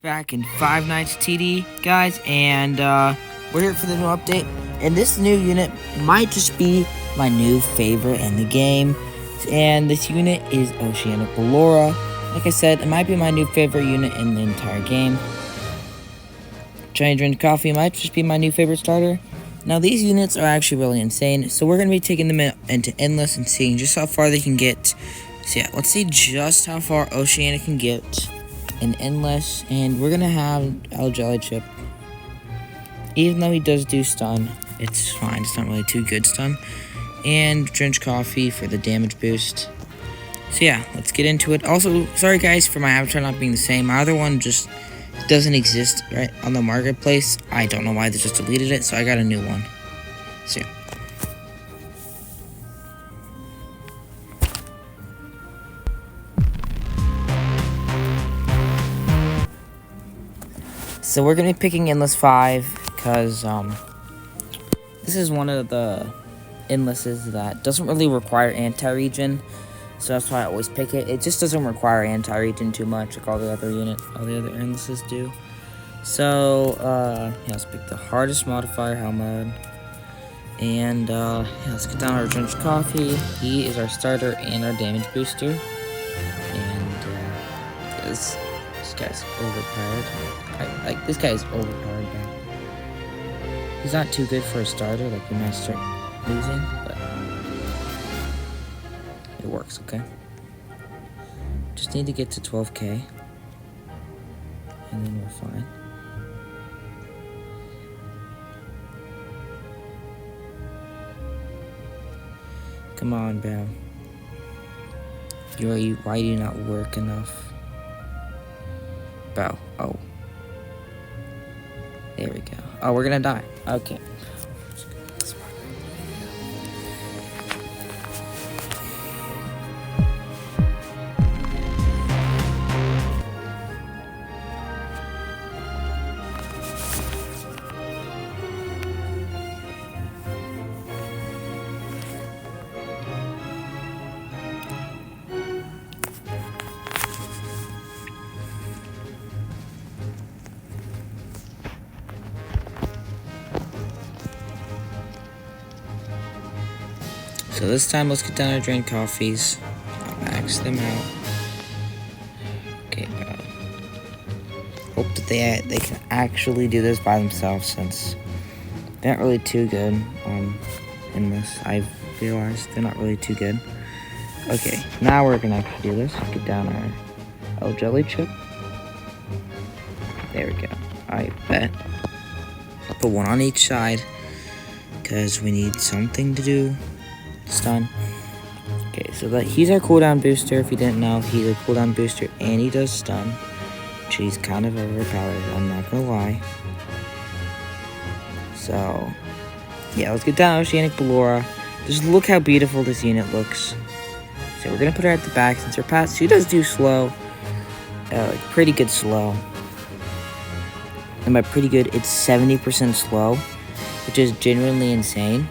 Back in Five Nights TD, guys, and we're here for the new update. And this new unit might just be my new favorite in the game. And this unit is Oceanic Ballora. Like I said, it might be my new favorite unit in the entire game. Giant Drink Coffee might just be my new favorite starter. Now, these units are actually really insane, so we're going to be taking them into Endless and seeing just how far they can get. So yeah, let's see just how far Oceanic can get in Endless, and we're gonna have El Jelly Chip. Even though he does do stun, it's fine, it's not really too good stun. And Drench Coffee for the damage boost. So yeah, let's get into it. Also, sorry guys for my avatar not being the same. My other one just doesn't exist right on the marketplace. I don't know why they just deleted it, so I got a new one. So yeah. So we're going to be picking Endless 5 because this is one of the Endlesses that doesn't really require anti-regen. So that's why I always pick it. It just doesn't require anti-regen too much like all the other Endlesses do. So, yeah, let's pick the hardest modifier, Hell Mode. And, yeah, let's get down our Drench Coffee. He is our starter and our damage booster. And, this guy's overpowered. This guy's overpowered, man. He's not too good for a starter, like, we might start losing, but it works, okay? Just need to get to 12k, and then we're fine. Come on, bro. Why do you not work enough? Bro, oh. There we go. Oh, we're gonna die. Okay. So this time, let's get down our Drain Coffees. I'll max them out. Okay, hope that they can actually do this by themselves, since they're not really too good in this. I've realized they're not really too good. Okay, now we're gonna actually do this. Get down our El Jelly Chip. There we go. I bet. Put one on each side, because we need something to do. Stun. Okay, so he's our cooldown booster. If you didn't know, he's a cooldown booster and he does stun. Which he's kind of overpowered, I'm not gonna lie. So, yeah, let's get down Oceanic Ballora. Just look how beautiful this unit looks. So we're gonna put her at the back since her pass. She does do slow. Like pretty good slow. And by pretty good, it's 70% slow, which is genuinely insane.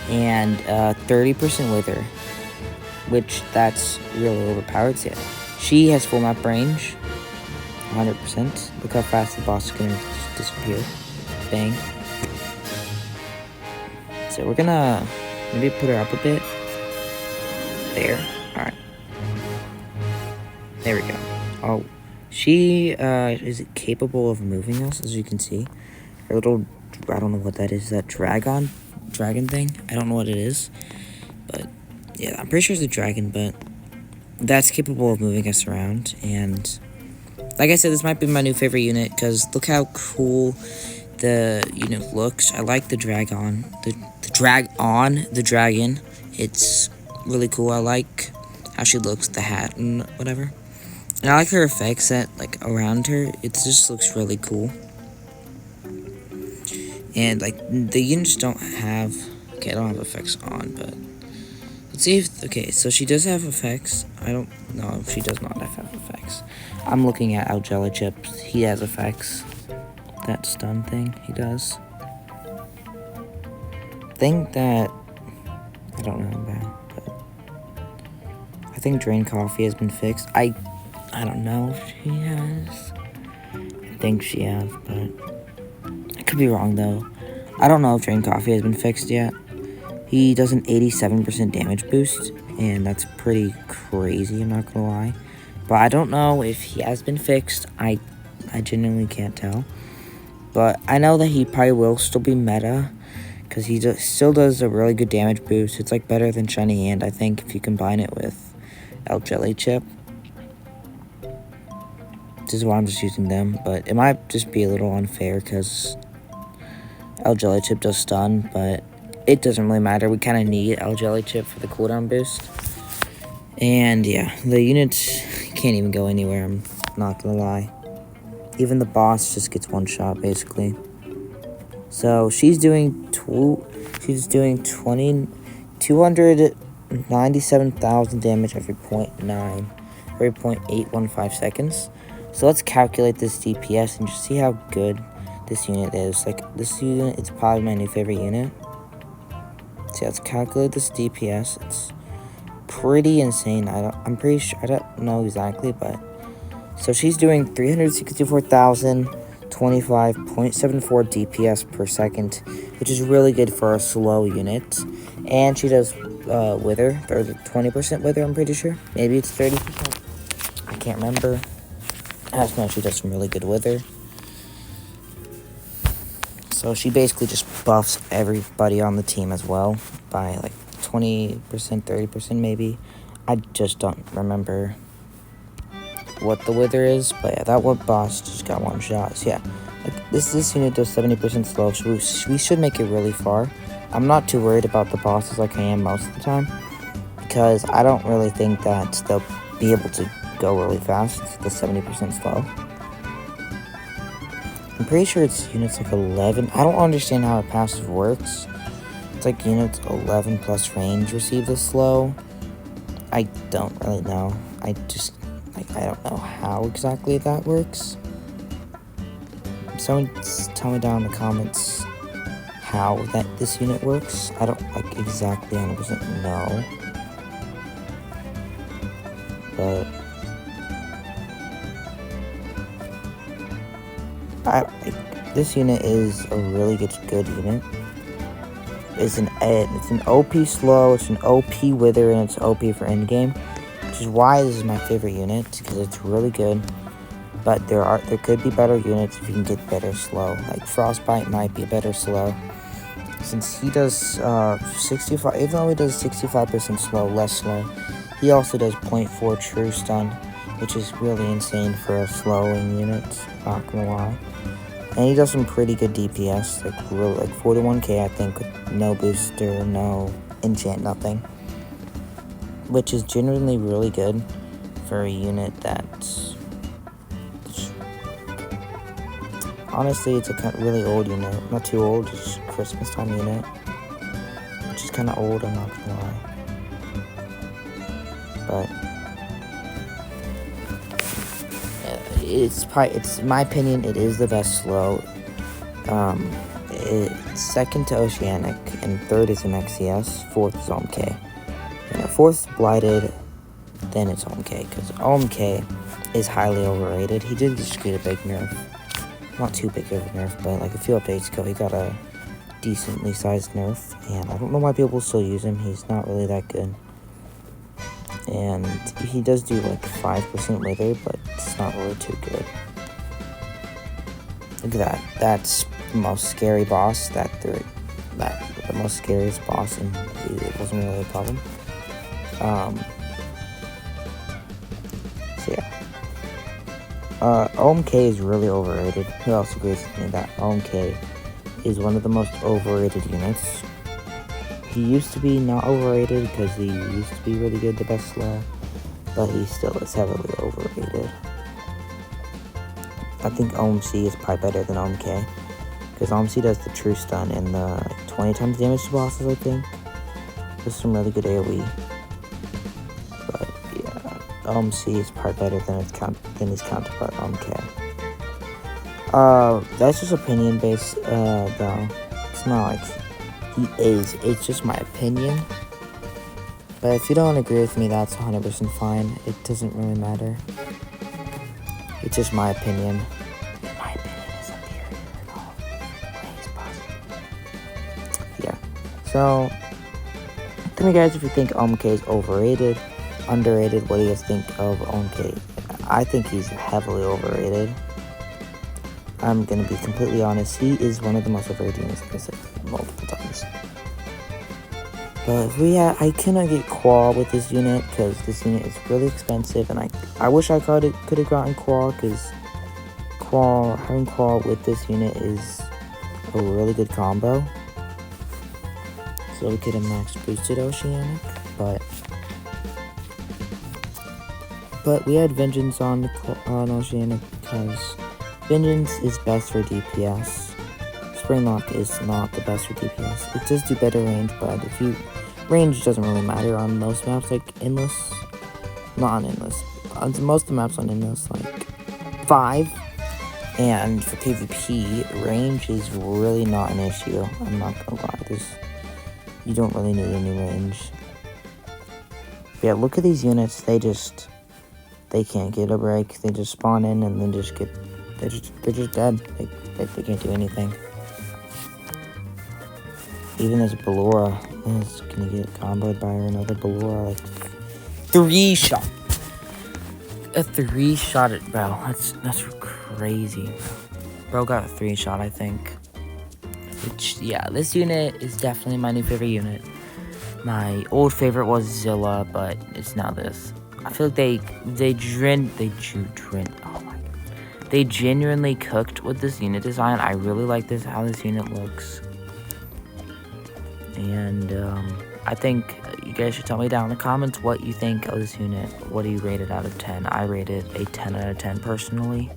And 30% Wither, which that's really overpowered. So yeah, she has full map range, 100%. Look how fast the boss is gonna just disappear. Bang. So we're gonna maybe put her up a bit. There. Alright. There we go. Oh, she is capable of moving us, as you can see. Her little, I don't know what that is, that dragon thing. I don't know what it is, but yeah, I'm pretty sure it's a dragon, but that's capable of moving us around. And like I said, this might be my new favorite unit because look how cool the unit looks. I like the dragon. The dragon. It's really cool. I like how she looks, the hat and whatever. And I like her effects that like around her. It just looks really cool. And, like, the units don't have... Okay, I don't have effects on, but... Let's see if... Okay, so she does have effects. I don't know if she does not have effects. I'm looking at El Jelly Chip. He has effects. That stun thing, he does. I think that... I don't know about, but... I think Drain Coffee has been fixed. I don't know if she has... think she has, but I could be wrong though. I don't know if Drain Coffee has been fixed yet. He does an 87% damage boost, and that's pretty crazy, I'm not gonna lie. But I don't know if he has been fixed. I genuinely can't tell. But I know that he probably will still be meta, because he still does a really good damage boost. It's like better than Shiny Hand, I think, if you combine it with El Jelly Chip. This is why I'm just using them, but it might just be a little unfair, because El Jelly Chip does stun, but it doesn't really matter. We kind of need El Jelly Chip for the cooldown boost. And yeah, the units can't even go anywhere, I'm not gonna lie. Even the boss just gets one shot, basically. So she's doing 297,000 damage every 0.815 seconds. So let's calculate this DPS and just see how good this unit is. Like, this unit, it's probably my new favorite unit. So let's calculate this DPS. It's pretty insane. I'm pretty sure, I don't know exactly, but so she's doing 364,025.74 DPS per second, which is really good for a slow unit. And she does Wither, or 20% Wither, I'm pretty sure. Maybe it's 30%. I can't remember. I just know she does some really good Wither. So she basically just buffs everybody on the team as well by like 20%, 30% maybe. I just don't remember what the Wither is, but yeah, that one boss just got one shot. So yeah, like this unit does 70% slow, so we should make it really far. I'm not too worried about the bosses like I am most of the time, because I don't really think that they'll be able to go really fast. It's the 70% slow. I'm pretty sure it's units like 11. I don't understand how her passive works. It's like units 11 plus range receive this slow. I don't really know. I don't know how exactly that works. Someone tell me down in the comments how this unit works. I don't like exactly 100% know. But this unit is a really good unit. It's an OP slow, it's an OP Wither, and it's OP for endgame, which is why this is my favorite unit, because it's really good. But there could be better units if you can get better slow. Like Frostbite might be better slow, since he does 65. Even though he does 65% slow, less slow, he also does 0.4 true stun, which is really insane for a slowing unit. Not gonna lie. And he does some pretty good DPS, like 41k, I think, with no booster, no enchant, nothing. Which is genuinely really good for a unit that's... Honestly, it's a really old unit. Not too old, it's just Christmas time unit. Which is kind of old, I'm not gonna lie. But... It's in my opinion, it is the best slow. It's second to Oceanic, and third is an XCS, fourth is OMK. And if fourth is Blighted, then it's OMK, because OMK is highly overrated. He did just get a big nerf. Not too big of a nerf, but like a few updates ago, he got a decently sized nerf, and I don't know why people still use him. He's not really that good. And he does do like 5% Wither, but it's not really too good. Look at that. That's the most scary boss. The most scariest boss, and it wasn't really a problem. So yeah. OMK is really overrated. Who else agrees with me that OMK is one of the most overrated units? He used to be not overrated because he used to be really good, the best slow, but he still is heavily overrated. I think OMC is probably better than OMK, because OMC does the true stun and the 20 times damage to bosses, I think. There's some really good AoE. But yeah, OMC is probably better than his counterpart OMK. That's just opinion based, though. It's not like it's just my opinion. But if you don't agree with me, that's 100% fine. It doesn't really matter. It's just my opinion. So, tell me guys if you think OMK is overrated, underrated. What do you guys think of OMK? I think he's heavily overrated. I'm gonna be completely honest, he is one of the most overrated units, like I said multiple times. But if I cannot get Qual with this unit, because this unit is really expensive, and I wish I could have gotten Qual, because having Qual with this unit is a really good combo. So we could have max boosted Oceanic, but we had Vengeance on Oceanic because Vengeance is best for DPS. Springlock is not the best for DPS. It does do better range, but range doesn't really matter on most maps, like Endless. Not on Endless. On most of the maps on Endless, like 5. And for PvP, range is really not an issue. I'm not gonna lie. You don't really need any range. But yeah, look at these units. They can't get a break. They just spawn in and then they're just dead. They can't do anything. Even this Ballora is gonna get comboed by another Ballora, like 3-shot. A 3-shot at bro. That's crazy. Bro got a 3-shot, I think. Which, yeah, this unit is definitely my new favorite unit. My old favorite was Zilla, but it's now this. I feel like they genuinely cooked with this unit design. I really like how this unit looks. And I think you guys should tell me down in the comments what you think of this unit. What do you rate it out of 10? I rate it a 10 out of 10 personally.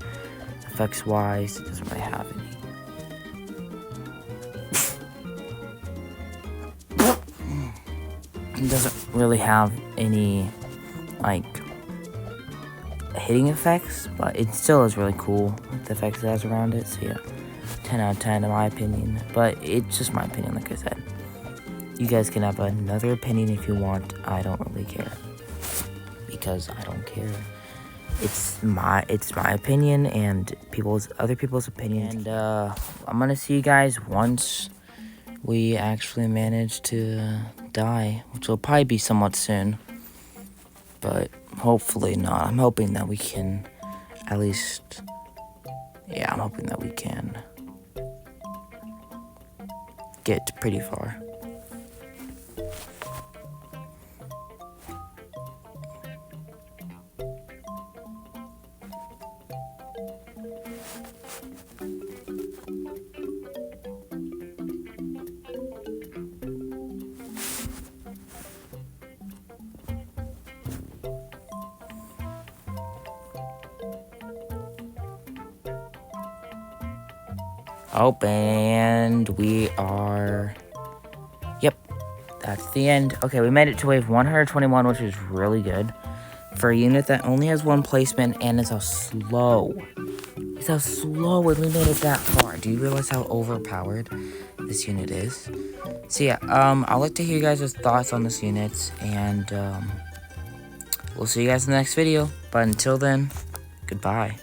Effects wise, it doesn't really have any. It doesn't really have any like hitting effects, but it still is really cool with the effects it has around it. So yeah, 10 out of 10 in my opinion, but it's just my opinion. Like I said, you guys can have another opinion if you want. I don't really care, because I don't care. It's my opinion and other people's opinion. And I'm gonna see you guys once we actually manage to die, which will probably be somewhat soon, but hopefully not. I'm hoping that we can at least, yeah, I'm hoping that we can get pretty far. Oh, and we are, yep, that's the end. Okay, we made it to wave 121, which is really good. For a unit that only has one placement and is how slow. It's how slow when we made it that far. Do you realize how overpowered this unit is? So yeah, I'd like to hear you guys' thoughts on this unit, and we'll see you guys in the next video. But until then, goodbye.